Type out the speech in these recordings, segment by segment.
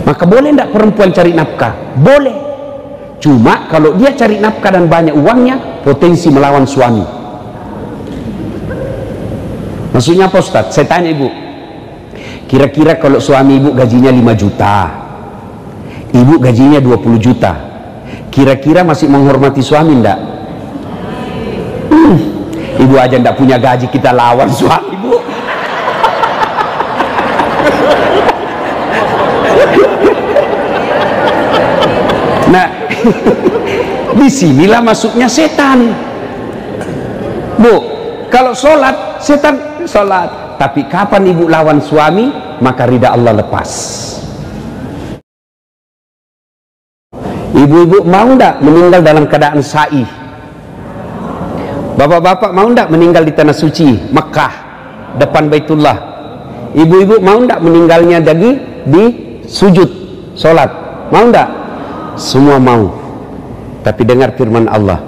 Maka boleh tidak perempuan cari nafkah? Boleh. Cuma kalau dia cari nafkah dan banyak uangnya, potensi melawan suami. Maksudnya apa Ustaz? Saya tanya ibu, kira-kira kalau suami ibu gajinya 5 juta, ibu gajinya 20 juta, kira-kira masih menghormati suami enggak? Ibu aja enggak punya gaji, kita lawan suami ibu. Nah, disinilah masuknya setan. Bu, kalau sholat, setan sholat. Tapi kapan ibu lawan suami, maka ridha Allah lepas. Ibu-ibu mau ndak meninggal dalam keadaan sa'i? Bapak-bapak mau ndak meninggal di tanah suci Mekah depan Baitullah? Ibu-ibu mau ndak meninggalnya di sujud sholat? Mau ndak? Semua mau. Tapi dengar firman Allah,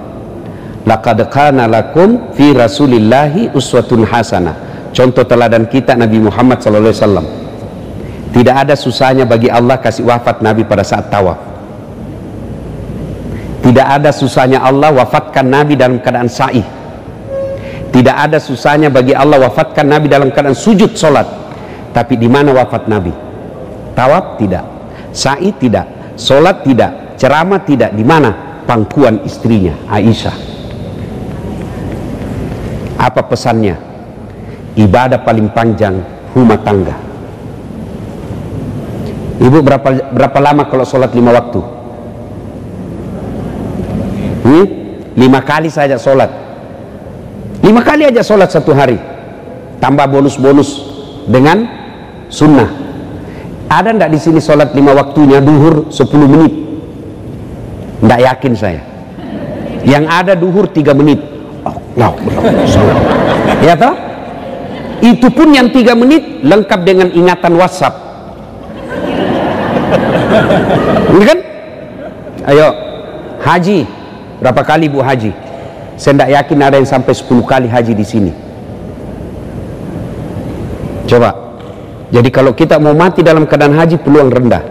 laqad kana lakum fi rasulillahi uswatun hasanah. Contoh teladan kita Nabi Muhammad SAW. Tidak ada susahnya bagi Allah kasih wafat Nabi pada saat tawaf. Tidak ada susahnya Allah wafatkan Nabi dalam keadaan sa'i. Tidak ada susahnya bagi Allah wafatkan Nabi dalam keadaan sujud sholat. Tapi di mana wafat Nabi? Tawaf tidak, sa'i tidak, sholat tidak, ceramah tidak. Di mana? Pangkuan istrinya Aisyah. Apa pesannya? Ibadah paling panjang rumah tangga. Ibu berapa lama kalau sholat 5 waktu? 5 kali saja sholat. 5 kali aja sholat satu hari, tambah bonus-bonus dengan sunnah. Ada ndak di sini sholat 5 waktunya duhur 10 menit? Ndak yakin saya. Yang ada duhur 3 menit. Ya toh? Itu pun yang 3 menit lengkap dengan ingatan WhatsApp. Ini kan? Ayo, haji berapa kali Bu haji? Saya tidak yakin ada yang sampai 10 kali haji di sini. Coba. Jadi kalau kita mau mati dalam keadaan haji, peluang rendah.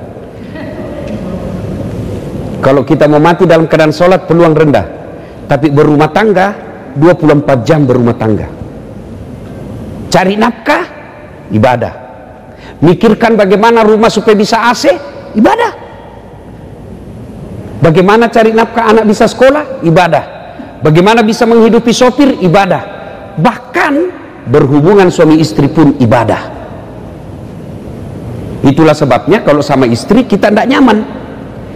Kalau kita mau mati dalam keadaan sholat, peluang rendah. Tapi berumah tangga, 24 jam berumah tangga. Cari nafkah, ibadah. Mikirkan bagaimana rumah supaya bisa AC, ibadah. Bagaimana cari nafkah anak bisa sekolah, ibadah. Bagaimana bisa menghidupi sopir, ibadah. Bahkan berhubungan suami istri pun ibadah. Itulah sebabnya kalau sama istri kita tidak nyaman.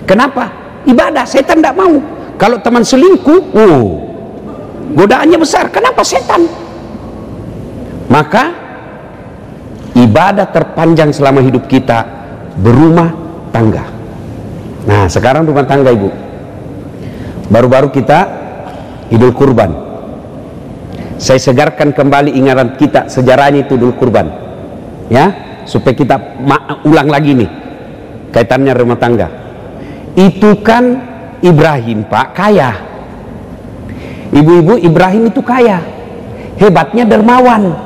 Kenapa? Ibadah. Setan tidak mau. Kalau teman selingkuh, godaannya besar. Kenapa? Setan. Maka ibadah terpanjang selama hidup kita berumah tangga. Nah, sekarang rumah tangga ibu. Baru-baru kita Idul Kurban. Saya segarkan kembali ingatan kita, sejarahnya itu Idul Kurban. Ya, supaya kita ulang lagi nih kaitannya rumah tangga. Itu kan Ibrahim Pak kaya. Ibu-ibu, Ibrahim itu kaya. Hebatnya dermawan.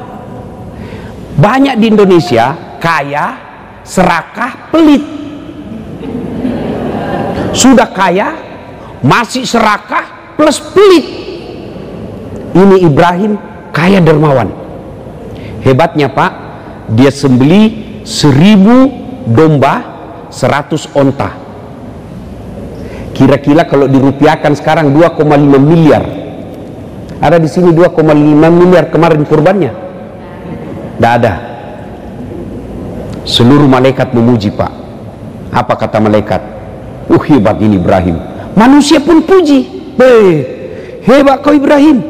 Banyak di Indonesia kaya, serakah, pelit. Sudah kaya, masih serakah, plus pelit. Ini Ibrahim kaya dermawan. Hebatnya Pak, dia sembeli 1000 domba, 100 onta. Kira-kira kalau dirupiahkan sekarang 2,5 miliar. Ada di sini 2,5 miliar kemarin kurbannya? Tidak ada. Seluruh malaikat memuji Pak. Apa kata malaikat? Hebat ini Ibrahim. Manusia pun puji. Hebat kau Ibrahim,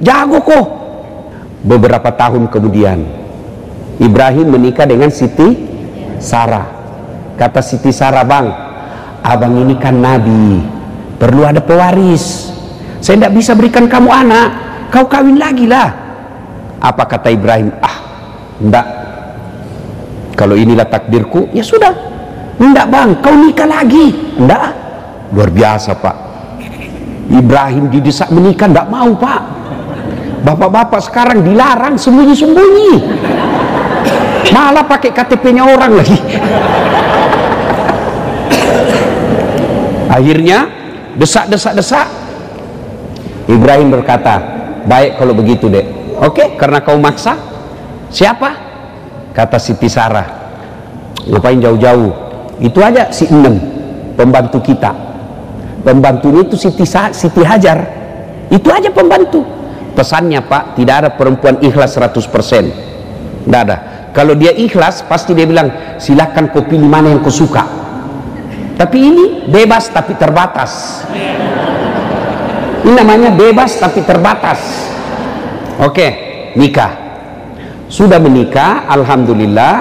jago kau. Beberapa tahun kemudian Ibrahim menikah dengan Siti Sarah. Kata Siti Sarah, bang, abang ini kan nabi, perlu ada pewaris. Saya tidak bisa berikan kamu anak, kau kawin lagi lah. Apa kata Ibrahim? Enggak, kalau inilah takdirku, ya sudah. Enggak bang, kau nikah lagi. Enggak. Luar biasa Pak. Ibrahim didesak menikah, tidak mau Pak. Bapak-bapak sekarang dilarang sembunyi-sembunyi, malah pakai KTP-nya orang lagi. Akhirnya desak. Ibrahim berkata, baik kalau begitu dek. Oke, karena kau maksa. Siapa? Kata Siti Sarah, ngapain jauh-jauh, itu aja si Enem, pembantu kita. Pembantunya itu Siti Hajar, itu aja pembantu. Pesannya Pak, tidak ada perempuan ikhlas 100%. Tidak ada. Kalau dia ikhlas pasti dia bilang, silakan kau pilih mana yang kau suka. Tapi ini bebas tapi terbatas. Ini namanya bebas tapi terbatas. Oke, nikah. Sudah menikah, alhamdulillah,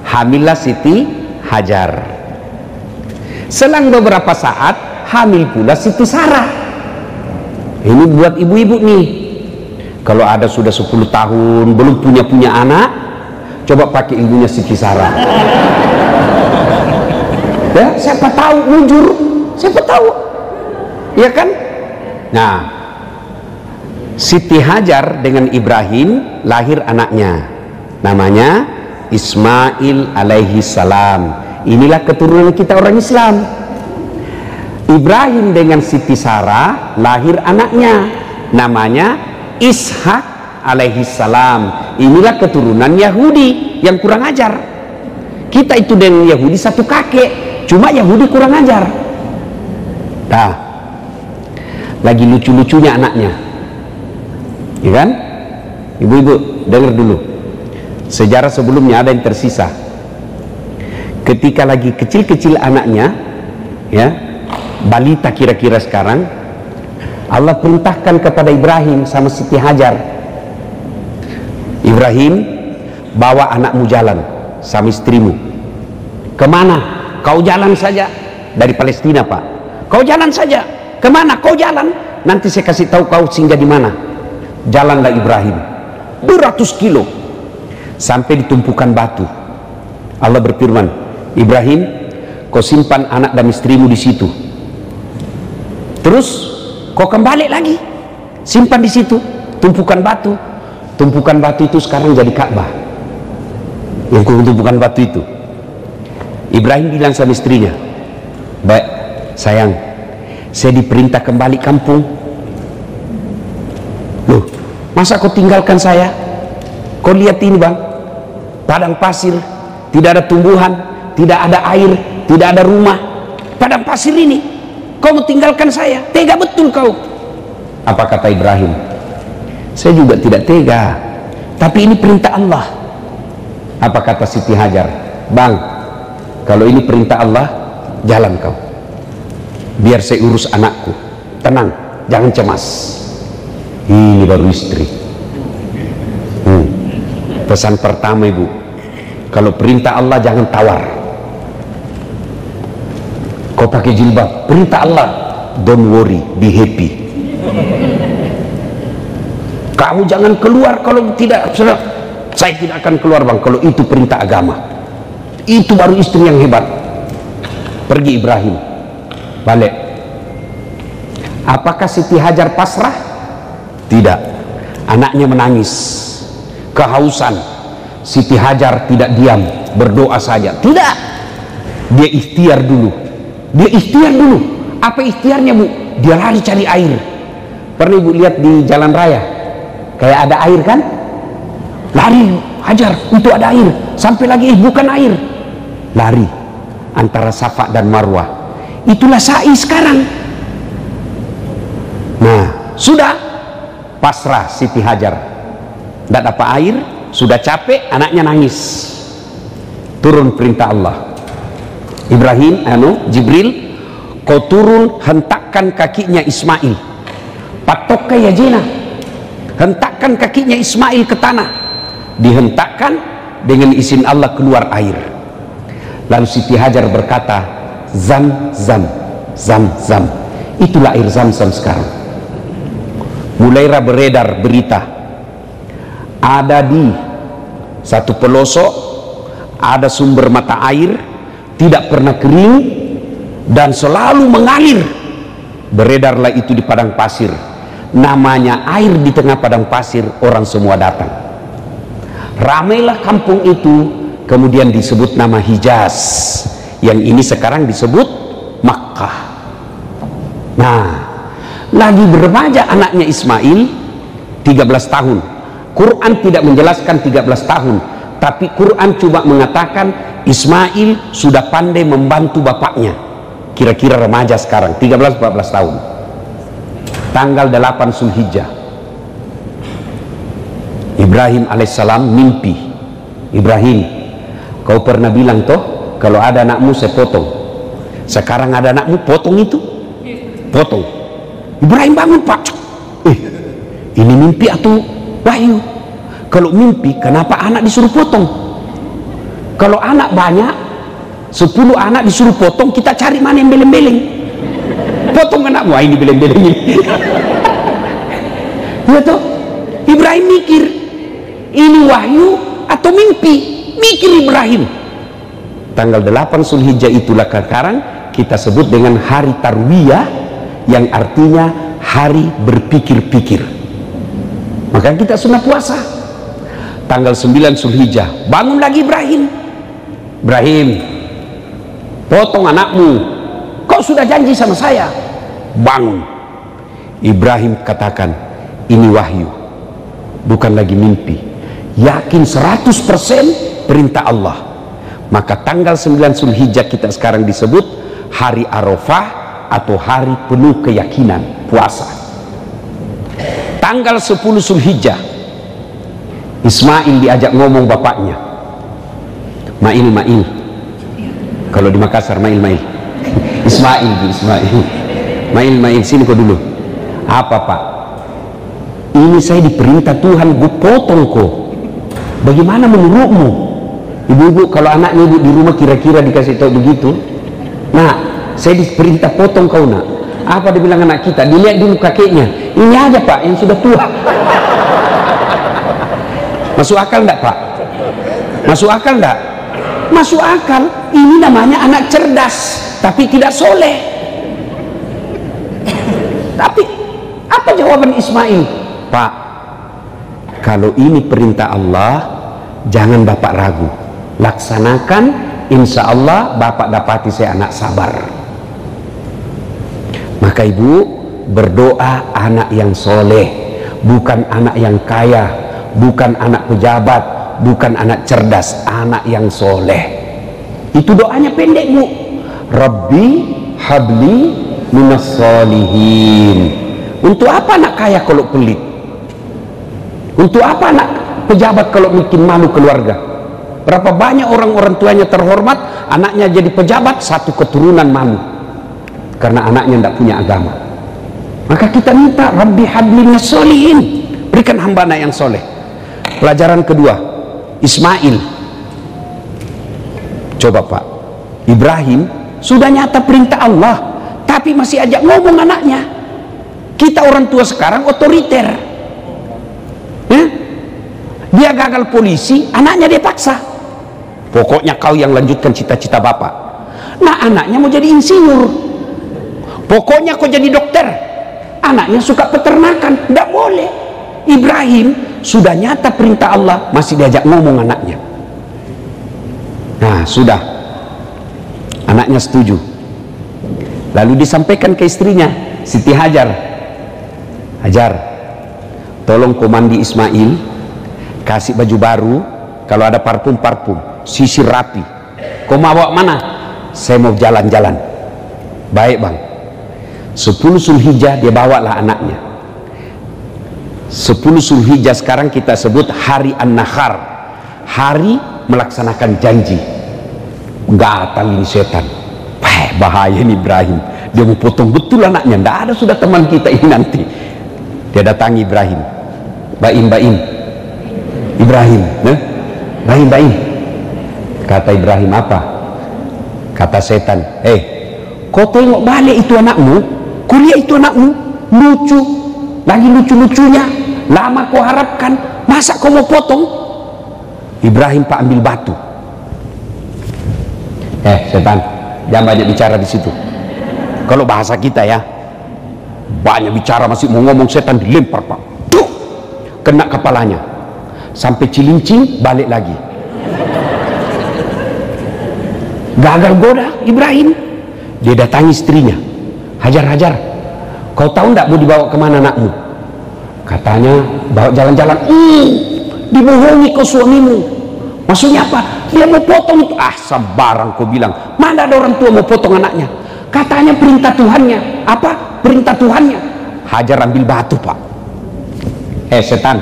hamillah Siti Hajar. Selang beberapa saat hamil pula Siti Sarah. Ini buat ibu-ibu nih, kalau ada sudah 10 tahun belum punya anak, coba pakai ibunya Siti Sarah. Ya, siapa tahu mujur, siapa tahu, ya kan? Nah, Siti Hajar dengan Ibrahim lahir anaknya, namanya Ismail alaihi salam. Inilah keturunan kita orang Islam. Ibrahim dengan Siti Sarah lahir anaknya, namanya Ishak alaihi salam. Inilah keturunan Yahudi yang kurang ajar. Kita itu dengan Yahudi satu kakek, cuma Yahudi kurang ajar. Nah, lagi lucu-lucunya anaknya, ya kan? Ibu-ibu dengar dulu, sejarah sebelumnya ada yang tersisa. Ketika lagi kecil-kecil anaknya, ya, balita kira-kira sekarang, Allah perintahkan kepada Ibrahim sama Siti Hajar, Ibrahim, bawa anakmu jalan sama istrimu. Kemana? Kau jalan saja. Dari Palestina Pak, kau jalan saja. Kemana? Kau jalan, nanti saya kasih tahu kau singgah di mana. Jalanlah Ibrahim beratus kilo sampai di tumpukan batu. Allah berfirman, Ibrahim, kau simpan anak dan istrimu di situ. Terus kau kembali lagi, simpan di situ, tumpukan batu. Tumpukan batu itu sekarang jadi Ka'bah. Yang tumpukan batu itu. Ibrahim bilang sama istrinya, baik sayang, saya diperintah kembali kampung. Loh, masa kau tinggalkan saya? Kau lihat ini bang, padang pasir, tidak ada tumbuhan, tidak ada air, tidak ada rumah, padang pasir ini kau mau tinggalkan saya? Tega betul kau. Apa kata Ibrahim? Saya juga tidak tega, tapi ini perintah Allah. Apa kata Siti Hajar? Bang, kalau ini perintah Allah, jalan kau, biar saya urus anakku. Tenang, jangan cemas. Ini baru istri. Pesan pertama ibu, kalau perintah Allah jangan tawar. Kau pakai jilbab, perintah Allah, don't worry, be happy. Kamu jangan keluar kalau tidak, saya tidak akan keluar bang, kalau itu perintah agama. Itu baru istri yang hebat. Pergi Ibrahim, balik. Apakah Siti Hajar pasrah? Tidak. Anaknya menangis, kehausan. Siti Hajar tidak diam, berdoa saja. Tidak. Dia ikhtiar dulu. Dia ikhtiar dulu. Apa ikhtiarnya bu? Dia lari cari air. Pernah ibu lihat di jalan raya, kayak ada air kan? Lari Hajar untuk ada air. Sampai lagi bukan air. Lari antara Safa dan Marwah. Itulah sa'i sekarang. Nah, sudah pasrah Siti Hajar, tidak dapat air, sudah capek, anaknya nangis. Turun perintah Allah, Ibrahim, Jibril, kau turun, hentakkan kakinya Ismail, patokka ya jina, hentakkan kakinya Ismail ke tanah. Dihentakkan, dengan izin Allah keluar air. Lalu Siti Hajar berkata, zam zam, zam zam. Itulah air zam-zam sekarang. Mulai beredar berita, ada di satu pelosok ada sumber mata air, tidak pernah kering dan selalu mengalir. Beredarlah itu di padang pasir, namanya air di tengah padang pasir. Orang semua datang, ramailah kampung itu. Kemudian disebut nama Hijaz, yang ini sekarang disebut Makkah. Nah, lagi beremaja anaknya Ismail 13 tahun. Quran tidak menjelaskan 13 tahun, tapi Quran cuma mengatakan Ismail sudah pandai membantu bapaknya. Kira-kira remaja sekarang 13-14 tahun. Tanggal 8 Zulhijjah, Ibrahim alaihissalam mimpi. Ibrahim, kau pernah bilang toh kalau ada anakmu saya potong. Sekarang ada anakmu, potong itu, potong. Ibrahim bangun, Pak. Ini mimpi atau wahyu? Kalau mimpi, kenapa anak disuruh potong? Kalau anak banyak, 10 anak disuruh potong, kita cari mana yang beleng-beleng. Potong anakmu, ini beleng-beleng ini. Ya toh, Ibrahim mikir, ini wahyu atau mimpi? Mikir Ibrahim. Tanggal 8 Zulhijjah itulah sekarang kita sebut dengan hari Tarwiyah, yang artinya hari berpikir-pikir. Maka kita sunat puasa. Tanggal 9 Zulhijjah, bangun lagi Ibrahim. Ibrahim, potong anakmu. Kau sudah janji sama saya. Bangun. Ibrahim katakan, ini wahyu, bukan lagi mimpi. Yakin 100% perintah Allah. Maka tanggal 9 Zulhijjah kita sekarang disebut hari Arafah atau hari penuh keyakinan, puasa. Tanggal 10 Zulhijjah, Ismail diajak ngomong bapaknya. Mail. Kalau di Makassar Mail. Ismail. Mail, sini kau dulu. Apa Pak? Ini saya diperintah Tuhan, gue potong kok. Bagaimana menurutmu? Ibu-ibu kalau anaknya ibu di rumah kira-kira dikasih tahu begitu. Nah, saya diperintah potong kau nak. Apa dibilang anak kita? Dilihat dulu kakeknya. Ini aja Pak yang sudah tua. Masuk akal enggak Pak? Masuk akal enggak? Masuk akal. Ini namanya anak cerdas, tapi tidak soleh. Tapi apa jawaban Ismail? Pak, kalau ini perintah Allah, jangan Bapak ragu. Laksanakan, insya Allah Bapak dapati saya anak sabar. Maka ibu berdoa anak yang soleh, bukan anak yang kaya, bukan anak pejabat, bukan anak cerdas, anak yang soleh. Itu doanya pendek bu. Rabbi habli minas solihin. Untuk apa anak kaya kalau pelit? Untuk apa anak pejabat kalau bikin malu keluarga? Berapa banyak orang tuanya terhormat, anaknya jadi pejabat, satu keturunan malu karena anaknya tidak punya agama. Maka kita minta Rabbi habli minas solihin, berikan hamba anak yang soleh. Pelajaran kedua, Ismail. Coba Pak, Ibrahim sudah nyata perintah Allah, tapi masih ajak ngomong anaknya. Kita orang tua sekarang otoriter. Dia gagal polisi, anaknya dia paksa. Pokoknya kau yang lanjutkan cita-cita bapak. Nah anaknya mau jadi insinyur. Pokoknya kau jadi dokter. Anaknya suka peternakan, tidak boleh. Ibrahim sudah nyata perintah Allah, masih diajak ngomong anaknya. Nah sudah, anaknya setuju. Lalu disampaikan ke istrinya Siti Hajar, Hajar, tolong kau mandi Ismail, kasih baju baru, kalau ada parfum, sisir rapi. Kau mau bawa mana? Saya mau jalan-jalan. Baik bang. 10 Zulhijjah dia bawalah anaknya. 10 Zulhijjah sekarang kita sebut hari An-Nahar, hari melaksanakan janji. Gatal ini setan. Bahaya ini Ibrahim, dia mau potong betul anaknya. Tidak ada sudah teman kita ini nanti. Dia datangi Ibrahim. Baim Ibrahim, baim. Kata Ibrahim apa? Kata setan, kau tengok balik itu anakmu, kuliah itu anakmu, lucu, lagi lucu-lucunya, lama kau harapkan, masa kau mau potong? Ibrahim Pak ambil batu. Setan, jangan banyak bicara di situ. Kalau bahasa kita ya, banyak bicara masih mau ngomong, setan dilempar Pak, kena kepalanya, sampai cilincing, balik lagi. Gagal goda Ibrahim. Dia datangi istrinya, Hajar, kau tahu enggak mau dibawa kemana anakmu? Katanya bawa jalan-jalan. Dibohongi kau suamimu. Maksudnya apa? Dia mau potong itu. Sabarang kau bilang. Mana ada orang tua mau potong anaknya? Katanya perintah Tuhannya. Apa? Perintah Tuhannya. Hajar ambil batu, Pak. Setan,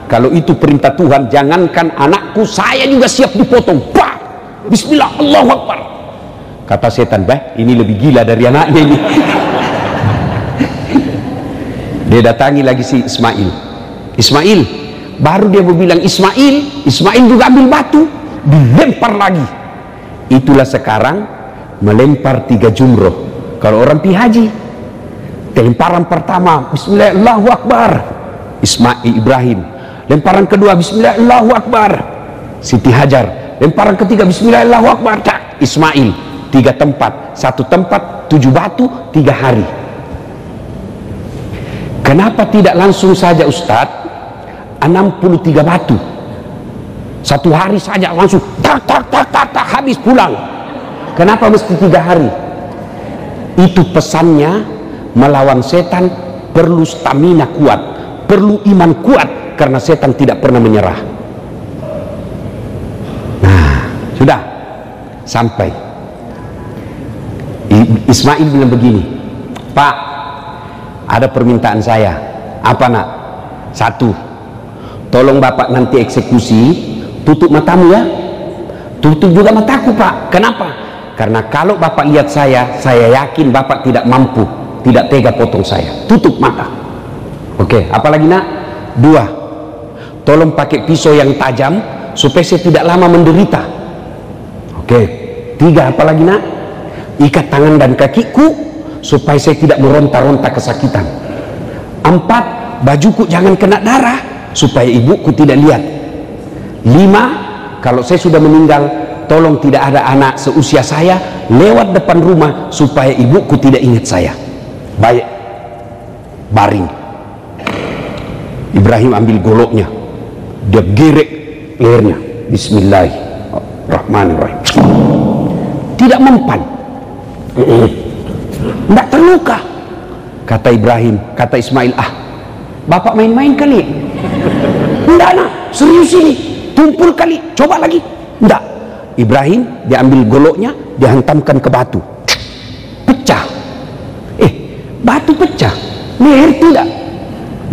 kalau itu perintah Tuhan, jangankan anakku, saya juga siap dipotong. Pak, bismillah, Allahu Akbar. Kata setan, ini lebih gila dari anaknya ini. Dia datangi lagi si Ismail, baru dia bilang Ismail juga ambil batu, dilempar lagi. Itulah sekarang melempar 3 jumroh. Kalau orang pi haji, lemparan pertama bismillah Allahu Akbar, Ibrahim. Lemparan kedua bismillah Allahu Akbar, Siti Hajar. Lemparan ketiga bismillah Allahu Akbar, Ismail. 3 tempat, 1 tempat 7 batu 3 hari. Kenapa tidak langsung saja Ustadz 63 batu 1 hari saja langsung tak habis pulang? Kenapa mesti 3 hari? Itu pesannya, melawan setan perlu stamina kuat, perlu iman kuat, karena setan tidak pernah menyerah. Nah, sudah sampai. Ismail bilang begini, Pak, ada permintaan saya. Apa nak? 1, tolong bapak nanti eksekusi, tutup matamu ya. Tutup juga mataku, Pak. Kenapa? Karena kalau bapak lihat saya yakin bapak tidak mampu, tidak tega potong saya. Tutup mata. Oke, apalagi nak? 2, tolong pakai pisau yang tajam supaya saya tidak lama menderita. Oke. 3, apalagi nak? Ikat tangan dan kakiku supaya saya tidak meronta-ronta kesakitan. 4, bajuku jangan kena darah supaya ibuku tidak lihat. 5, kalau saya sudah meninggal, tolong tidak ada anak seusia saya lewat depan rumah supaya ibuku tidak ingat saya. Baik, baring. Ibrahim ambil goloknya, dia gerek lehernya. Bismillahirrahmanirrahim. Tidak mempan, tidak terluka. Kata Ibrahim, kata Ismail, bapak main-main kali. Enggak nak, serius ini, tumpul kali, coba lagi. Enggak. Ibrahim dia ambil goloknya, dia hantamkan ke batu, pecah. Batu pecah, leher tidak.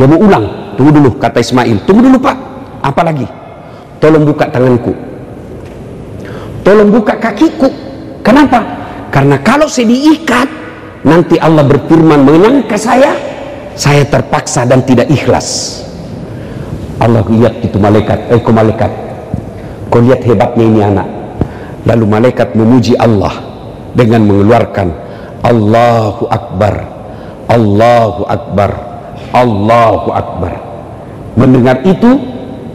Dia mau ulang. Tunggu dulu, kata Ismail, tunggu dulu Pak. Apa lagi? Tolong buka tanganku, tolong buka kakiku. Kenapa? Karena kalau saya diikat, nanti Allah berfirman menyangka saya terpaksa dan tidak ikhlas. Allah lihat itu malaikat, malaikat, kau lihat hebatnya ini anak. Lalu malaikat memuji Allah dengan mengeluarkan Allahu Akbar, Allahu Akbar, Allahu Akbar. Mendengar itu,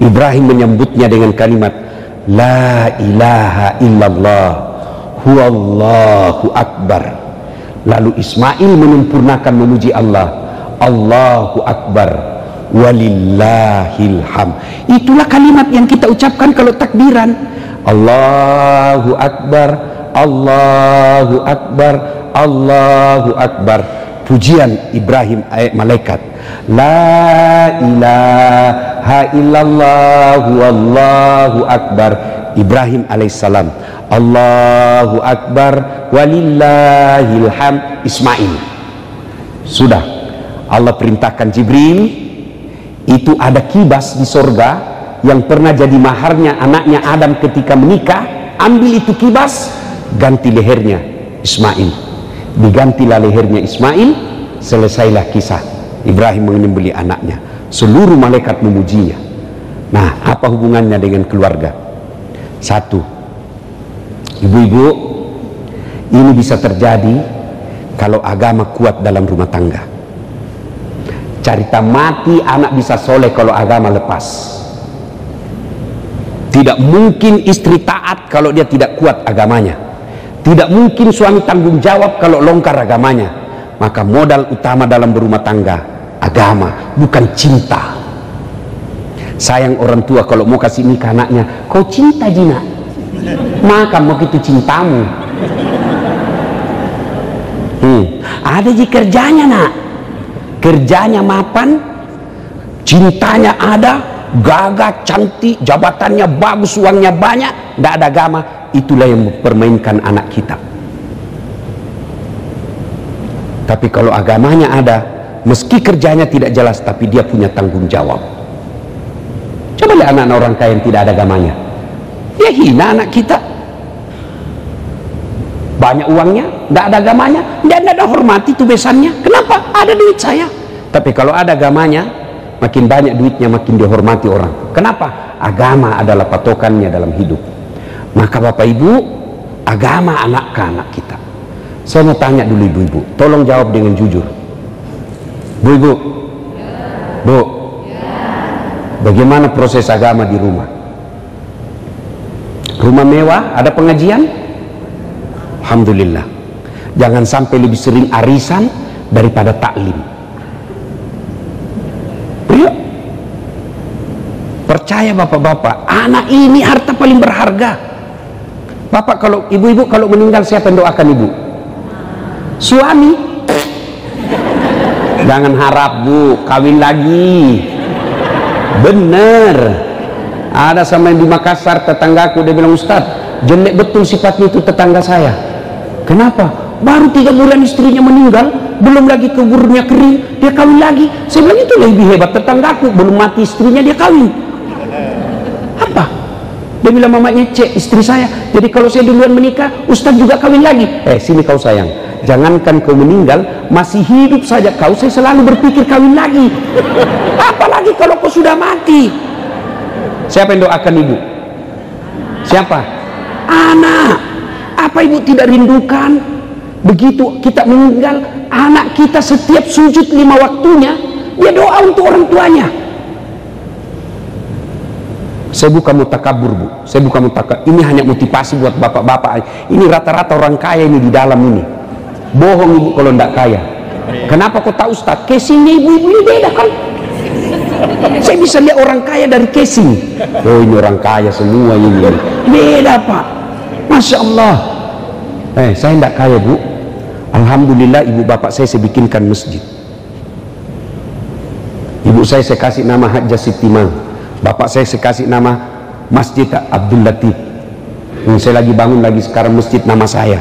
Ibrahim menyambutnya dengan kalimat La ilaha illallah huwallahu akbar. Lalu Ismail menyempurnakan memuji Allah, Allahu Akbar walillahil ham. Itulah kalimat yang kita ucapkan kalau takbiran. Allahu Akbar, Allahu Akbar, Allahu Akbar. Pujian Ibrahim malaikat. La ilaha illallah wallahu akbar. Ibrahim alaihissalam. Allahu Akbar walillahil ham. Ismail. Sudah. Allah perintahkan Jibril, itu ada kibas di sorga yang pernah jadi maharnya anaknya Adam ketika menikah. Ambil itu kibas, ganti lehernya Ismail. Digantilah lehernya Ismail, selesailah kisah Ibrahim menyembelih anaknya. Seluruh malaikat memujinya. Nah, apa hubungannya dengan keluarga? 1, ibu-ibu, ini bisa terjadi kalau agama kuat dalam rumah tangga. Cerita mati anak bisa soleh kalau agama lepas. Tidak mungkin istri taat kalau dia tidak kuat agamanya. Tidak mungkin suami tanggung jawab kalau longgar agamanya. Maka modal utama dalam berumah tangga agama, bukan cinta. Sayang orang tua kalau mau kasih nikah anaknya, kau cinta Jina, maka mau gitu cintamu. Ada ji kerjanya nak, kerjanya mapan, cintanya ada, gagah, cantik, jabatannya bagus, uangnya banyak, tidak ada agama. Itulah yang mempermainkan anak kita. Tapi kalau agamanya ada, meski kerjanya tidak jelas, tapi dia punya tanggung jawab. Coba lihat anak-anak orang kaya yang tidak ada agamanya, dia hina anak kita. Banyak uangnya, tidak ada agamanya, dia tidak ada hormati itu besannya. Kenapa? Ada duit saya. Tapi kalau ada agamanya, makin banyak duitnya, makin dihormati orang. Kenapa? Agama adalah patokannya dalam hidup. Maka Bapak Ibu, agama anak ke anak kita. Saya mau tanya dulu ibu-ibu, tolong jawab dengan jujur. Bu, Bu, bagaimana proses agama di rumah? Rumah mewah, ada pengajian? Alhamdulillah. Jangan sampai lebih sering arisan daripada taklim. Ayo. Percaya bapak-bapak, anak ini harta paling berharga. Bapak, kalau ibu-ibu kalau meninggal, siapa yang doakan ibu? Suami. Jangan harap Bu, kawin lagi. Bener. Ada sama yang di Makassar, tetanggaku, dia bilang, Ustaz, jelek betul sifatnya itu tetangga saya. Kenapa? Baru 3 bulan istrinya meninggal, belum lagi kuburnya kering, dia kawin lagi. Saya bilang, itu lebih hebat tetanggaku, belum mati istrinya dia kawin. Apa? Dia bilang, mamanya cek istri saya, jadi kalau saya duluan menikah, Ustaz juga kawin lagi. Sini kau sayang, jangankan kau meninggal, masih hidup saja kau, saya selalu berpikir kawin lagi. Apalagi kalau kau sudah mati. Siapa yang doakan ibu? Siapa? Anak. Apa ibu tidak rindukan? Begitu kita meninggal, anak kita setiap sujud 5 waktunya, dia doa untuk orang tuanya. Saya bukan mutakabur Bu, saya bukan mutakabur. Ini hanya motivasi buat bapak-bapak. Ini rata-rata orang kaya ini di dalam ini. Bohong ibu kalau tidak kaya. Kenapa kau tahu Ustaz? Casingnya ibu-ibu ini beda kan? Saya bisa lihat orang kaya dari casing. Oh, ini orang kaya semua ini. Beda Pak. Masya Allah. Saya tidak kaya Bu. Alhamdulillah ibu bapak saya bikinkan masjid. Ibu saya kasih nama Hajjah Sitiman. Bapak saya kasih nama Masjid Abdul Latif. Saya lagi bangun lagi sekarang masjid nama saya.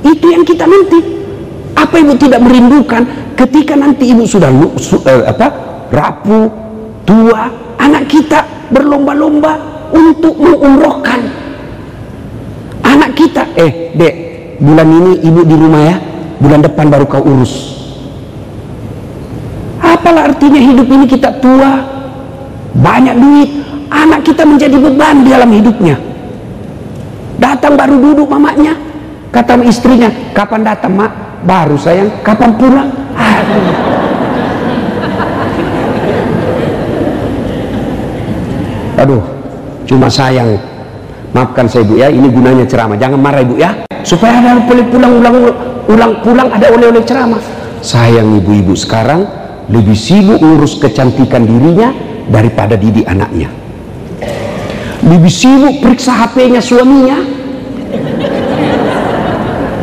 Itu yang kita nanti. Apa ibu tidak merindukan ketika nanti ibu sudah rapuh, tua, anak kita berlomba-lomba untuk mengumrohkan anak kita. Dek, bulan ini ibu di rumah ya, bulan depan baru kau urus. Apalah artinya hidup ini kita tua, banyak duit, anak kita menjadi beban di dalam hidupnya. Datang baru duduk mamanya, kata istrinya, kapan datang mak? Baru sayang, kapan pulang? Aduh, cuma sayang. Maafkan saya Bu ya, ini gunanya ceramah. Jangan marah Ibu ya, supaya ada boleh pulang ada oleh-oleh ceramah. Sayang ibu-ibu sekarang lebih sibuk ngurus kecantikan dirinya daripada didik anaknya. Lebih sibuk periksa HP-nya suaminya.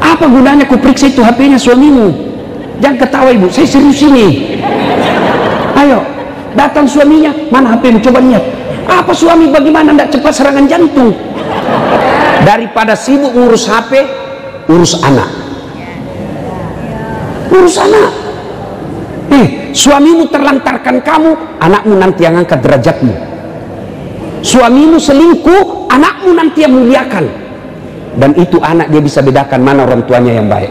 Apa gunanya kau periksa itu HP-nya suamimu? Jangan ketawa ibu, saya serius ini. Ayo, datang suaminya, mana HP-mu, coba lihat. Apa suami bagaimana tidak cepat serangan jantung? Daripada sibuk ngurus HP, urus anak. Urus anak. Suamimu terlantarkan kamu, anakmu nanti yang angkat derajatmu. Suamimu selingkuh, anakmu nanti yang muliakan. Dan itu anak dia bisa bedakan mana orang tuanya yang baik.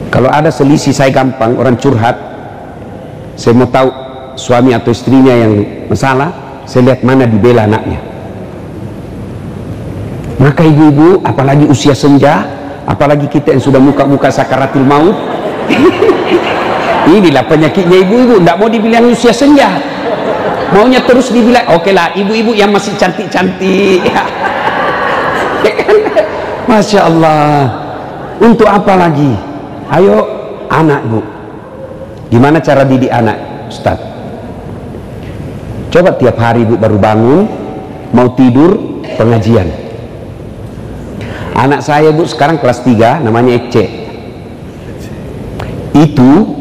Kalau ada selisih saya gampang, orang curhat, saya mau tahu suami atau istrinya yang masalah, saya lihat mana dibela anaknya. Maka ibu-ibu, apalagi usia senja, apalagi kita yang sudah muka-muka sakaratul maut, inilah penyakitnya ibu-ibu, tidak mau dibilang usia senja, maunya terus dibilang, oke lah ibu-ibu yang masih cantik-cantik. Masya Allah. Untuk apa lagi? Ayo anak Bu, gimana cara didik anak Ustaz? Coba tiap hari Bu baru bangun, mau tidur, pengajian. Anak saya Bu sekarang kelas 3, namanya Ece. Itu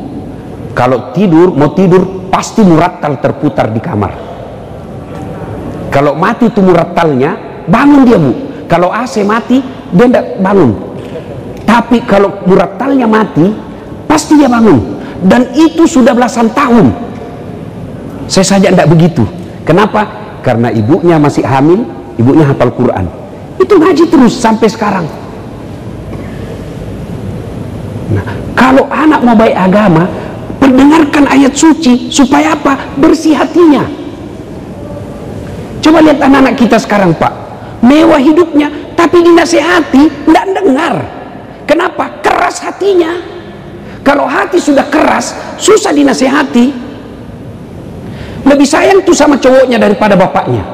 Kalau tidur, mau tidur, pasti murattal terputar di kamar. Kalau mati itu murattalnya, bangun dia, Bu. Kalau AC mati, dia tidak bangun. Tapi kalau murattalnya mati, pasti dia bangun. Dan itu sudah belasan tahun. Saya saja tidak begitu. Kenapa? Karena ibunya masih hamil, ibunya hafal Quran. Itu ngaji terus sampai sekarang. Nah, kalau anak mau baik agama, perdengarkan ayat suci supaya apa? Bersih hatinya. Coba lihat anak-anak kita sekarang, Pak. Mewah hidupnya, tapi dinasehati tidak dengar. Kenapa? Keras hatinya. Kalau hati sudah keras, susah dinasehati. Lebih sayang tuh sama cowoknya daripada bapaknya.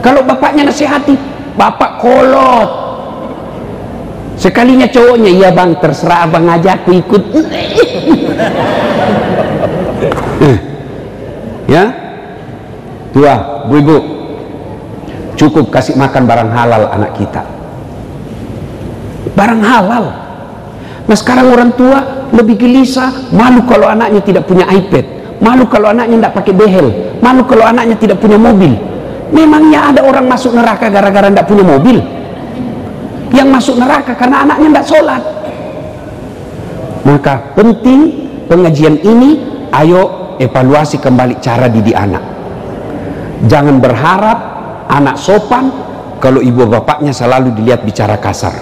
Kalau bapaknya nasihati, bapak kolot. Sekalinya cowoknya, iya bang, terserah abang aja, aku ikut. Ya, tua, bu-ibu, cukup kasih makan barang halal anak kita. Barang halal. Nah sekarang orang tua lebih gelisah, malu kalau anaknya tidak punya iPad, malu kalau anaknya tidak pakai behel, malu kalau anaknya tidak punya mobil. Memangnya ada orang masuk neraka gara-gara tidak punya mobil? Yang masuk neraka karena anaknya tidak sholat. Maka penting pengajian ini, ayo evaluasi kembali cara didik anak. Jangan berharap anak sopan kalau ibu bapaknya selalu dilihat bicara kasar.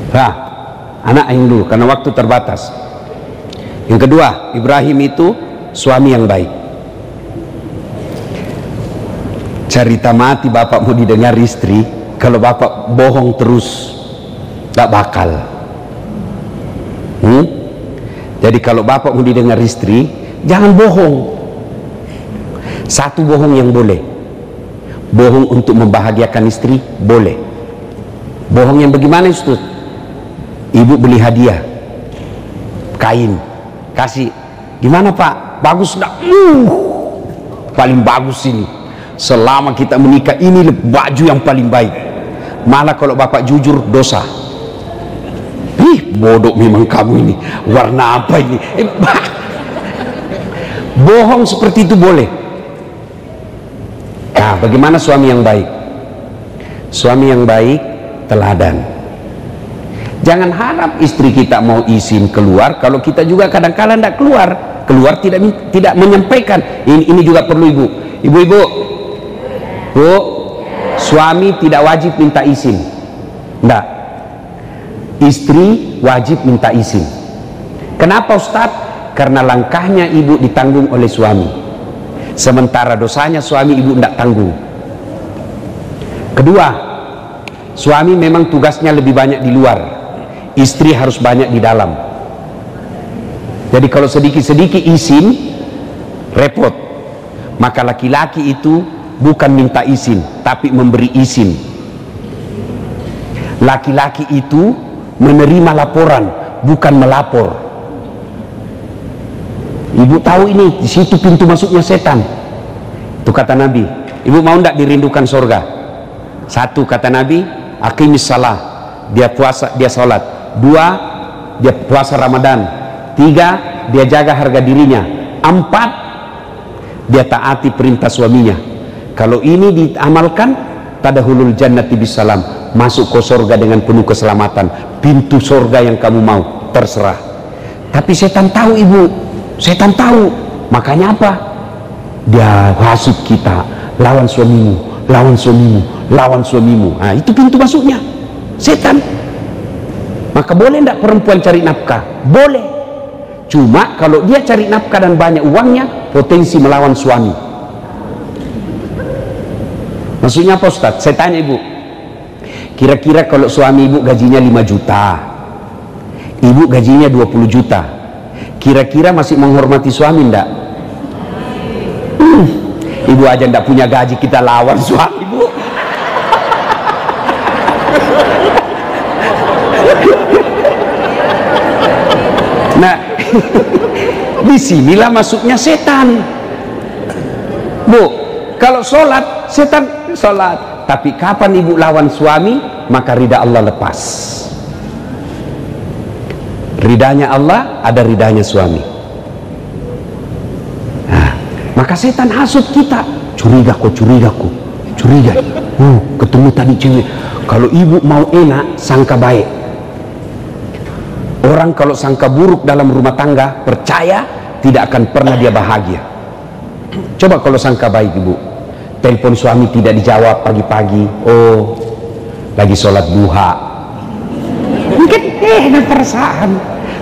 Nah, anak yang dulu karena waktu terbatas. Yang kedua, Ibrahim itu suami yang baik. Cerita mati bapak mau didengar istri, kalau bapak bohong terus tak bakal. Jadi kalau bapak mau didengar istri, jangan bohong. Satu bohong yang boleh, bohong untuk membahagiakan istri boleh. Bohong yang bagaimana Ustaz? Ibu beli hadiah kain, kasih, gimana Pak? Bagus enggak? Paling bagus ini. Selama kita menikah ini baju yang paling baik. Malah kalau bapak jujur dosa. Bodoh memang kamu ini. Warna apa ini? Bohong seperti itu boleh. Nah, bagaimana suami yang baik? Suami yang baik teladan. Jangan harap istri kita mau izin keluar kalau kita juga kadang-kadang tidak keluar. Keluar tidak menyampaikan. Ini juga perlu ibu. Ibu-ibu, Bu, suami tidak wajib minta izin. Enggak. Istri wajib minta izin. Kenapa Ustadz? Karena langkahnya ibu ditanggung oleh suami. Sementara dosanya suami ibu tidak tanggung. Kedua, suami memang tugasnya lebih banyak di luar. Istri harus banyak di dalam. Jadi kalau sedikit-sedikit izin, repot. Maka laki-laki itu bukan minta izin, tapi memberi izin. Laki-laki itu menerima laporan, bukan melapor. Ibu tahu ini, di situ pintu masuknya setan. Itu kata Nabi. Ibu mau tidak dirindukan surga? Satu, kata Nabi, aqimis salah, dia puasa, dia sholat. Dua, dia puasa Ramadan. Tiga, dia jaga harga dirinya. Empat, dia taati perintah suaminya. Kalau ini diamalkan, tadahulul jannati bisalam, masuk ke surga dengan penuh keselamatan. Pintu surga yang kamu mau, terserah. Tapi setan tahu ibu, setan tahu. Makanya apa? Dia hasut kita, lawan suamimu, lawan suamimu, lawan suamimu. Nah, itu pintu masuknya setan. Maka boleh tidak perempuan cari nafkah? Boleh. Cuma kalau dia cari nafkah dan banyak uangnya, potensi melawan suami. Maksudnya apa Ustaz? Saya tanya ibu, kira-kira kalau suami ibu gajinya 5 juta, ibu gajinya 20 juta, kira-kira masih menghormati suami enggak? Ibu aja enggak punya gaji, kita lawan suami ibu. Nah, disinilah masuknya setan. Bu, kalau sholat, setan sholat. Tapi kapan ibu lawan suami, maka ridha Allah lepas. Ridanya Allah, ada ridanya suami. Nah, maka setan hasut kita. Curiga kok, curiga. Ketemu tadi cewek. Kalau ibu mau enak, sangka baik. Orang kalau sangka buruk dalam rumah tangga, percaya tidak akan pernah dia bahagia. Coba kalau sangka baik ibu, telepon suami tidak dijawab pagi-pagi, oh lagi sholat duha, mungkin ada perasaan.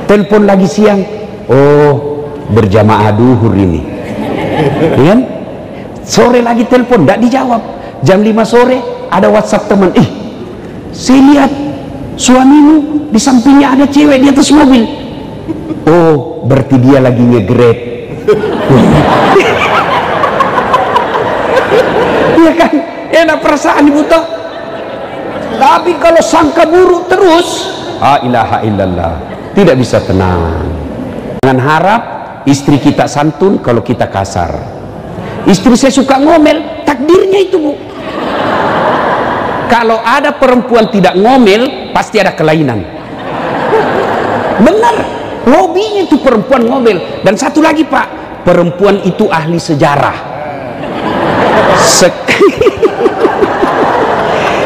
Telepon lagi siang, oh berjamaah duhur ini, kan? Sore lagi telepon tidak dijawab, jam 5 sore ada WhatsApp teman, saya lihat suamimu di sampingnya ada cewek di atas mobil. Oh berarti dia lagi nge-grab. Iya kan, enak perasaan ibu toh. Tapi kalau sangka buruk terus, la ilaha illallah, tidak bisa tenang. Jangan harap istri kita santun kalau kita kasar. Istri saya suka ngomel, takdirnya itu bu. Kalau ada perempuan tidak ngomel, pasti ada kelainan. Benar, hobinya itu perempuan ngomel. Dan satu lagi pak, perempuan itu ahli sejarah.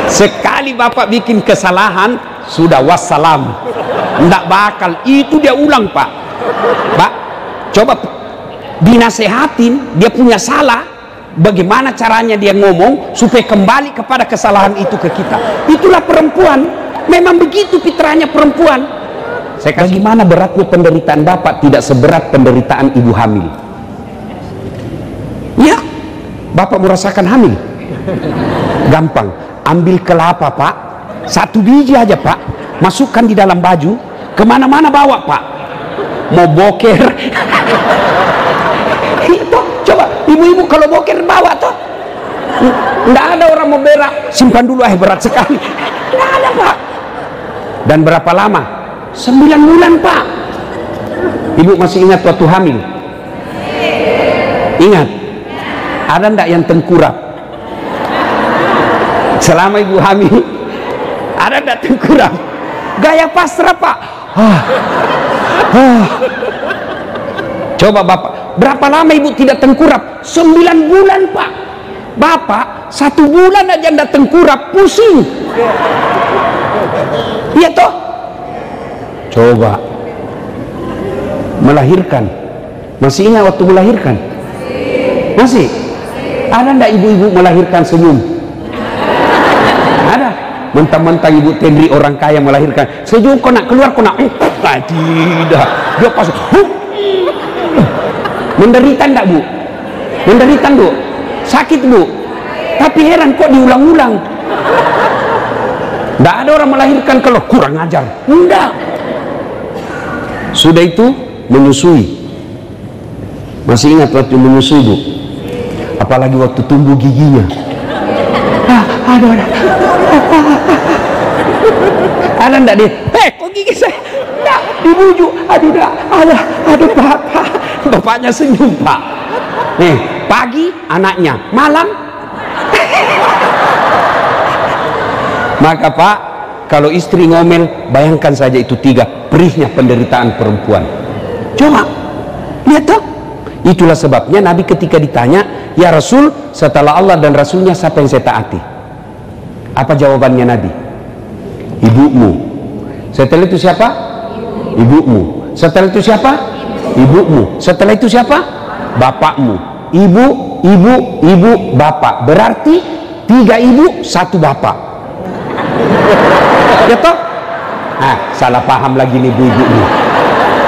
Sekali bapak bikin kesalahan, sudah wassalam, tidak bakal itu dia ulang pak. Pak, coba dinasehatin, dia punya salah, bagaimana caranya dia ngomong supaya kembali kepada kesalahan itu ke kita. Itulah perempuan, memang begitu fitrahnya perempuan. Bagaimana beratnya penderitaan bapak tidak seberat penderitaan ibu hamil. Ya, bapak merasakan hamil, gampang, ambil kelapa pak, 1 biji aja pak, masukkan di dalam baju, kemana-mana bawa pak, mau boker. Itu coba ibu-ibu kalau boker bawa toh, nggak ada orang mau berak, simpan dulu, berat sekali, nggak ada pak. Dan berapa lama? 9 bulan pak. Ibu masih ingat waktu hamil? Ingat? Ada ndak yang tengkurap selama ibu hamil? Ada ndak tengkurap? Gaya pasrah pak. Coba bapak, berapa lama ibu tidak tengkurap? 9 bulan pak. Bapak 1 bulan aja ndak tengkurap, pusing. Iya toh? Coba melahirkan, masih ingat waktu melahirkan? Masih? Ada ndak ibu-ibu melahirkan senyum? Ada. Mentang-mentang ibu Tendri orang kaya melahirkan senyum, kau nak keluar, kau nak tidak, dia pas menderita ndak bu? Menderita bu? Sakit bu? Tapi heran kok diulang-ulang. Ndak ada orang melahirkan kalau kurang ajar, enggak. Sudah itu menyusui, masih ingat waktu menyusui bu? Apalagi waktu tumbuh giginya, ada ndak dia? Kok gigi saya ndak dibujuk? Aduh dah, aduh bapak, bapaknya senyum pak. Pagi anaknya, malam. Maka pak, kalau istri ngomel, bayangkan saja itu 3 perihnya penderitaan perempuan. Coba lihat toh. Itulah sebabnya Nabi ketika ditanya, ya Rasul, setelah Allah dan Rasulnya siapa yang saya taati? Apa jawabannya Nabi? Ibumu. Setelah itu siapa? Ibumu. Setelah itu siapa? Ibumu. Setelah itu siapa? Bapakmu. Ibu, bapak. Berarti 3 ibu, 1 bapak. Ya toh? Salah paham lagi nih ibu-ibu nih.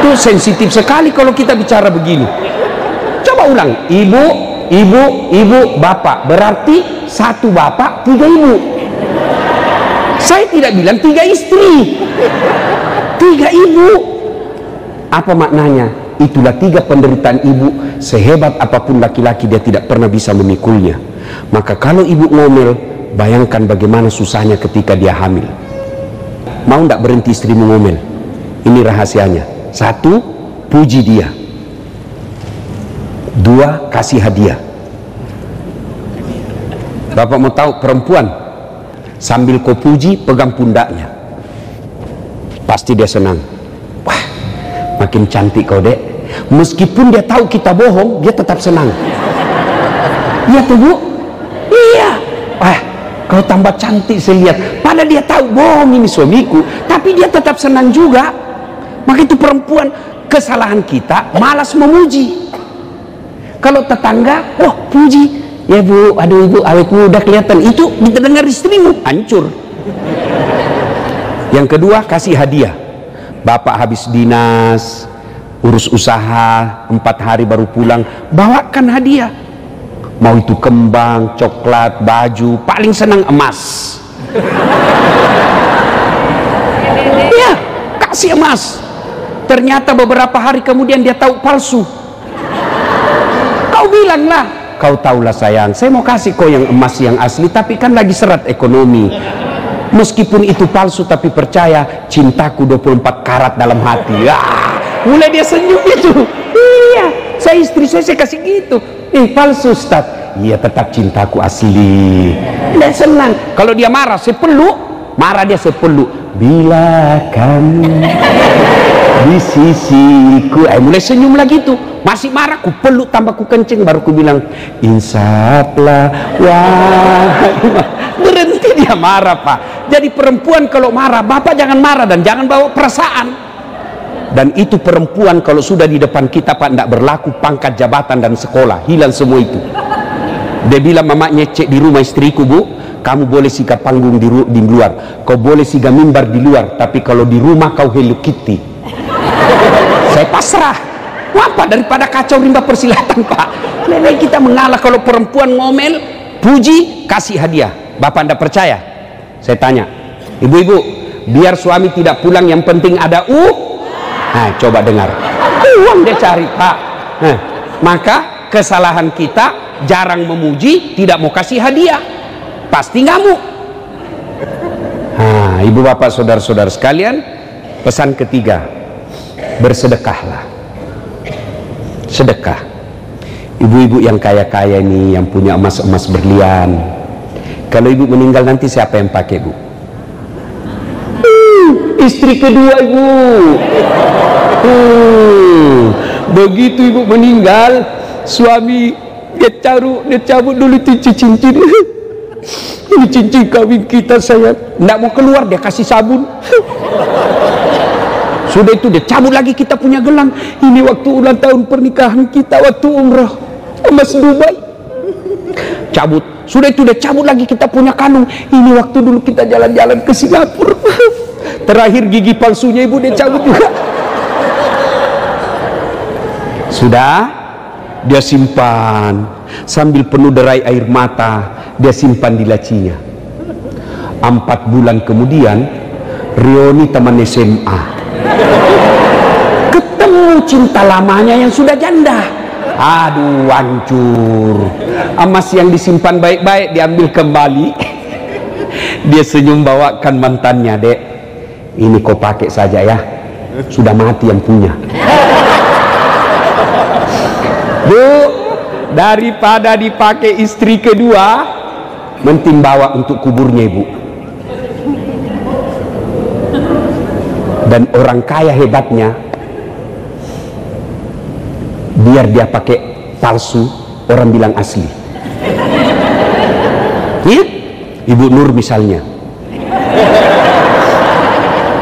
Itu sensitif sekali kalau kita bicara begini. Coba ulang, ibu, bapak. Berarti 1 bapak, 3 ibu. Saya tidak bilang 3 istri, 3 ibu. Apa maknanya? Itulah 3 penderitaan ibu. Sehebat apapun laki-laki, dia tidak pernah bisa memikulnya. Maka kalau ibu ngomel, bayangkan bagaimana susahnya ketika dia hamil. Mau ndak berhenti istrimu ngomel? Ini rahasianya. 1, puji dia. 2, kasih hadiah. Bapak mau tahu perempuan, sambil kau puji, pegang pundaknya, pasti dia senang. Wah, makin cantik kau dek. Meskipun dia tahu kita bohong, dia tetap senang. Iya tuh bu, iya. Kau tambah cantik saya lihat. Padahal dia tahu bohong ini suamiku, tapi dia tetap senang juga. Maka itu perempuan, kesalahan kita malas memuji. Kalau tetangga, wah puji, ya bu, aduh ibu, awetmu udah kelihatan. Itu didengar istrimu, hancur. Yang kedua, kasih hadiah. Bapak habis dinas, urus usaha, 4 hari baru pulang, bawakan hadiah. Mau itu kembang, coklat, baju, paling senang emas. Ya, kasih emas. Ternyata beberapa hari kemudian dia tahu palsu. Kau bilanglah, kau tahulah sayang, saya mau kasih kau yang emas yang asli, tapi kan lagi seret ekonomi. Meskipun itu palsu, tapi percaya, cintaku 24 karat dalam hati. Mulai dia senyum itu. Iya, istri saya kasih gitu. Palsu Ustaz. Iya, tetap cintaku asli. Dia senang. Kalau dia marah, saya peluk. Marah dia, saya peluk. Bila kamu di sisiku, mulai senyum lagi tuh. Masih marah, ku peluk tambah ku kencing, baru ku bilang insaflah, wah. Berhenti dia marah pak. Jadi perempuan kalau marah, bapak jangan marah dan jangan bawa perasaan. Dan itu perempuan kalau sudah di depan kita pak, tidak berlaku pangkat jabatan dan sekolah, hilang semua itu. Dia bilang mamanya, cek di rumah istriku bu, kamu boleh sikap panggung di luar, kau boleh sikap mimbar di luar, tapi kalau di rumah kau Hello Kitty. Saya pasrah. Apa daripada kacau rimba persilatan pak. Nenek kita mengalah. Kalau perempuan ngomel, puji, kasih hadiah. Bapak anda percaya? Saya tanya, ibu-ibu, biar suami tidak pulang yang penting ada Nah, coba dengar. Uang dia cari pak. Maka kesalahan kita jarang memuji, tidak mau kasih hadiah, pasti ngamuk. Ibu bapak saudara-saudara sekalian, pesan ketiga, bersedekahlah. Sedekah. Ibu-ibu yang kaya-kaya ini, yang punya emas-emas berlian, kalau ibu meninggal nanti siapa yang pakai bu? Istri kedua ibu. Begitu ibu meninggal, suami dia cabut dulu cincin. Ini cincin kawin kita sayang. Nggak mau keluar, dia kasih sabun. Sudah itu dia cabut lagi kita punya gelang. Ini waktu ulang tahun pernikahan kita, waktu umrah emas Dubai. Cabut. Sudah itu dia cabut lagi kita punya kalung. Ini waktu dulu kita jalan-jalan ke Singapura. Terakhir gigi palsunya ibu dia cabut juga. Sudah dia simpan sambil penuh derai air mata, dia simpan di lacinya. 4 bulan kemudian Rioni teman SMA ketemu cinta lamanya yang sudah janda. Aduh, hancur. Emas yang disimpan baik-baik diambil kembali. Dia senyum bawakan mantannya, dek, ini kau pakai saja ya, sudah mati yang punya. Bu, daripada dipakai istri kedua, mending bawa untuk kuburnya ibu. Dan orang kaya hebatnya, biar dia pakai palsu, orang bilang asli. Iya, Ibu Nur misalnya.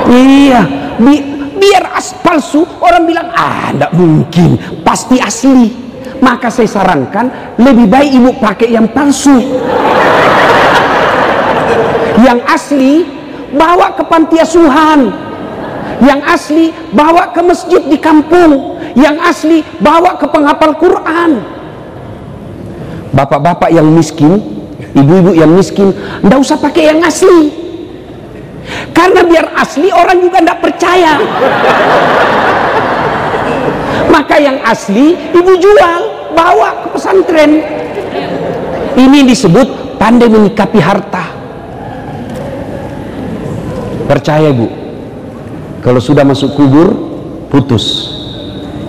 Iya, biar palsu, orang bilang enggak mungkin, pasti asli. Maka saya sarankan lebih baik ibu pakai yang palsu. Yang asli bawa ke panti asuhan. Yang asli bawa ke masjid di kampung. Yang asli bawa ke penghafal Quran. Bapak-bapak yang miskin, ibu-ibu yang miskin, ndak usah pakai yang asli. Karena biar asli orang juga ndak percaya. Maka yang asli ibu jual, bawa ke pesantren. Ini disebut pandai menyikapi harta. Percaya ibu, kalau sudah masuk kubur, putus.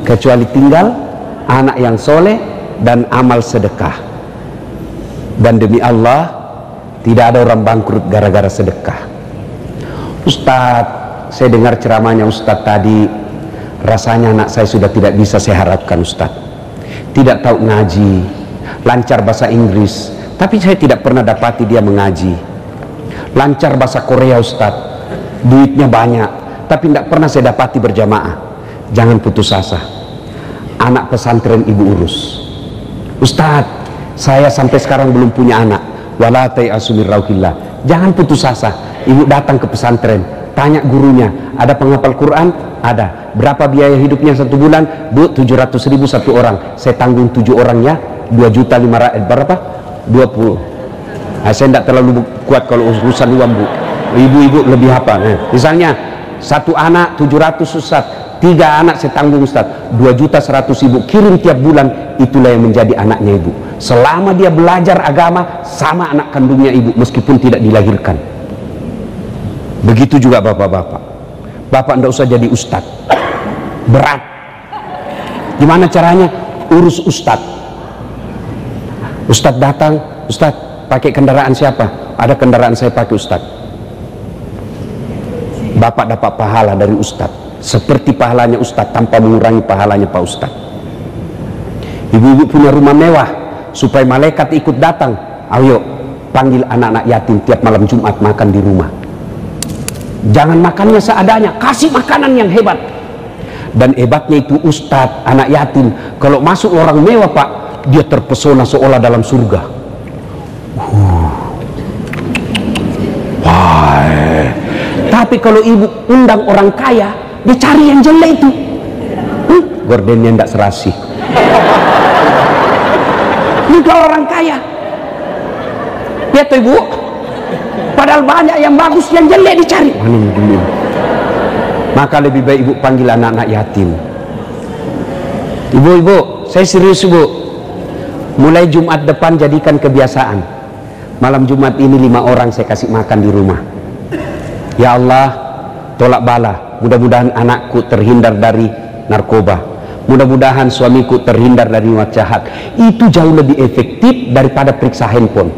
Kecuali tinggal anak yang soleh dan amal sedekah. Dan demi Allah, tidak ada orang bangkrut gara-gara sedekah. Ustadz, saya dengar ceramahnya Ustadz tadi, rasanya anak saya sudah tidak bisa saya harapkan Ustaz. Tidak tahu ngaji, lancar bahasa Inggris, tapi saya tidak pernah dapati dia mengaji. Lancar bahasa Korea Ustaz, duitnya banyak, tapi tidak pernah saya dapati berjamaah. Jangan putus asa, anak pesantren ibu urus. Ustaz, saya sampai sekarang belum punya anak. Wala ta'asu min rauhillah. Jangan putus asa, ibu datang ke pesantren, tanya gurunya, ada penghafal Quran? Ada. Berapa biaya hidupnya satu bulan? Bu, 700.000 satu orang. Saya tanggung 7 orang ya, 2.500.000. Berapa? 20. Nah, saya tidak terlalu kuat kalau urusan uang, Bu. Ibu-ibu lebih apa? Nah, misalnya satu anak 700 Ustaz, 3 anak saya tanggung Ustaz, 2.100.000 kirim tiap bulan. Itulah yang menjadi anaknya ibu. Selama dia belajar agama sama anak kandungnya ibu, meskipun tidak dilahirkan. Begitu juga bapak-bapak. Bapak tidak usah jadi ustad, berat. Gimana caranya? Urus ustad. Ustad datang, Ustad pakai kendaraan siapa? Ada kendaraan saya pakai Ustad. Bapak dapat pahala dari ustad, seperti pahalanya ustad tanpa mengurangi pahalanya Pak Ustad. Ibu-ibu punya rumah mewah, supaya malaikat ikut datang. Ayo panggil anak-anak yatim tiap malam Jumat makan di rumah. Jangan makannya seadanya, kasih makanan yang hebat. Dan hebatnya itu ustadz anak yatim, kalau masuk orang mewah Pak, dia terpesona seolah dalam surga. Wah. Tapi kalau ibu undang orang kaya, dia cari yang jelek itu. Gordennya tidak serasi. Ini kalau orang kaya, ya tuh ibu, padahal banyak yang bagus, yang jelek dicari. Maka lebih baik ibu panggil anak-anak yatim. Ibu-ibu, saya serius ibu. Mulai Jumat depan jadikan kebiasaan. Malam Jumat ini 5 orang saya kasih makan di rumah. Ya Allah, tolak bala. Mudah-mudahan anakku terhindar dari narkoba. Mudah-mudahan suamiku terhindar dari niat jahat. Itu jauh lebih efektif daripada periksa handphone.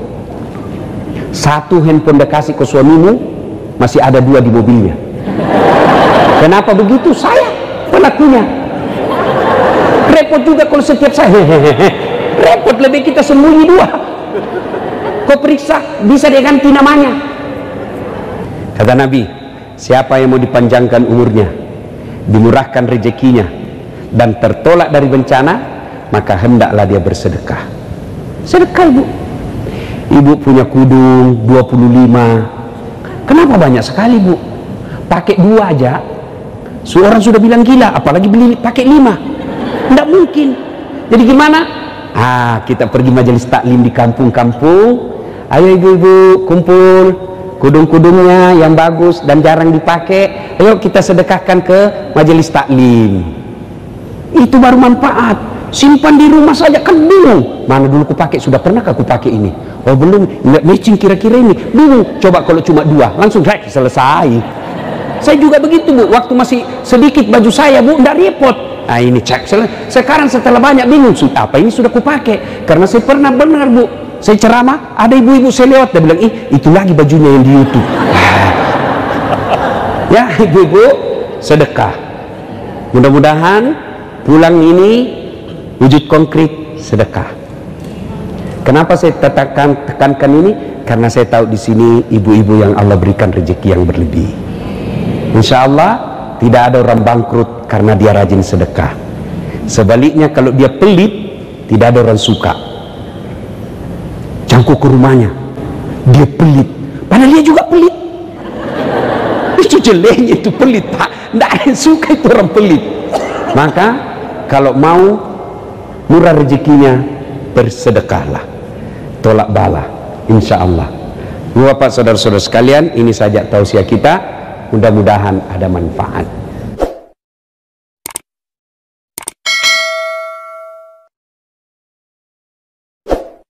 1 handphone dikasih ke suamimu, masih ada 2 di mobilnya. Kenapa begitu? Saya pelakunya. Repot juga kalau setiap saya repot, lebih kita sembunyi 2. Kau periksa, bisa diganti namanya. Kata Nabi, siapa yang mau dipanjangkan umurnya, dimurahkan rezekinya, dan tertolak dari bencana, maka hendaklah dia bersedekah. Sedekah ibu. Ibu punya kudung 25. Kenapa banyak sekali bu? Pakai 2 aja seorang sudah bilang gila, apalagi beli pakai 5. Tidak mungkin. Jadi gimana? Kita pergi majelis taklim di kampung-kampung. Ayo ibu-ibu kumpul kudung-kudungnya yang bagus dan jarang dipakai, ayo kita sedekahkan ke majelis taklim. Itu baru manfaat. Simpan di rumah saja kan bingung, mana dulu ku pakai, sudah pernahkah ku pakai ini? Oh belum, nggak matching kira-kira ini, bingung. Coba kalau cuma 2 langsung selesai. Saya juga begitu bu, waktu masih sedikit baju saya bu, nggak repot. Ini cek, sekarang setelah banyak bingung, apa ini sudah ku pakai? Karena saya pernah benar bu, saya ceramah, ada ibu-ibu saya lewat, dia bilang, itu lagi bajunya yang di YouTube. Ya ibu-ibu, sedekah. Mudah-mudahan pulang ini wujud konkret sedekah. Kenapa saya tekankan ini? Karena saya tahu di sini ibu-ibu yang Allah berikan rezeki yang berlebih. Insya Allah tidak ada orang bangkrut karena dia rajin sedekah. Sebaliknya kalau dia pelit, tidak ada orang suka. Cangkuk ke rumahnya, dia pelit, padahal dia juga pelit. Itu jeleknya itu pelit pak, tidak ada yang suka itu orang pelit. Maka kalau mau murah rezekinya, bersedekahlah, tolak bala, insya Allah. Bapak saudara-saudara sekalian, ini saja tausiah kita, mudah-mudahan ada manfaat.